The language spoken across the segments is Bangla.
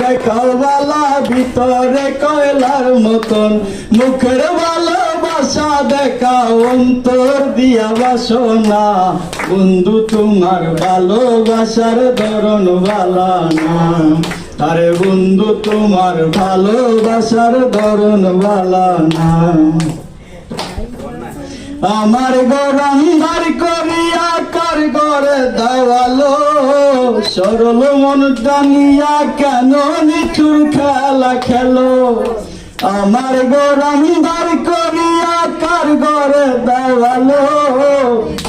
দেখাও বালা ভিতরে কয়লার মতন, মুখের ভালোবাসা দেখাও অন্তর দিয়া বাসনা। বন্ধু তোমার ভালোবাসার ধরন বালা না, আরে বন্ধু তোমার ভালোবাসার ধরন বালা না। আমার ঘর আন্ধার করিয়া কার ঘরে দেওয়ালো, সরল মন জানিয়া কেন নিঠুর খেলা খেলো। আমার ঘর আন্ধার করিয়া কার ঘরে দেওয়ালো,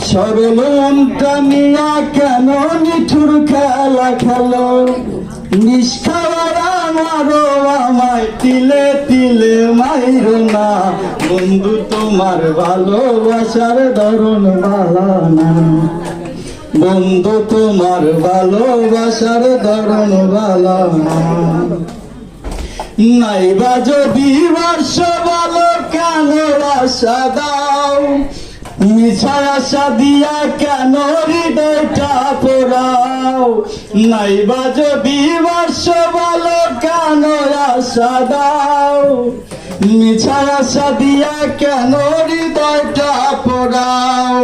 সরল মন জানিয়া কেন নিঠুর খেলা খেলো। নিষ্খাবার আমারো আমায় তিলে তিলে মাইরো না, বন্ধু তোমার ভালোবাসার ধরন বালা না। বন্ধু তোমার ভালোবাসার ধরন বালা না। নাইবা যদি বর্ষ বলো কেন আশা দাও, মিছা আশা দিয়া কেন হৃদয়টা পোড়াও। নাইবা যদি বর্ষ বলো কেন আশা দাও, মিছা আশা দিয়া কেন হৃদয়টা পোড়াও।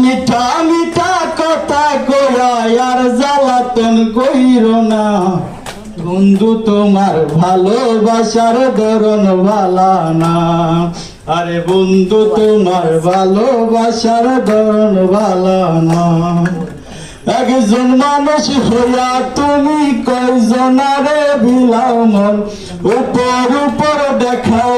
মিঠা মিঠা কথা কয়া আর জ্বালাতন কইরো না, বন্ধু তোমার ভালোবাসার ধরন বালা না। আরে বন্ধু তোমার ভালোবাসার ধরন বালা না। একজন মানুষ হইয়া তুমি কয়জনারে বিলাও মন, উপর উপর দেখাও।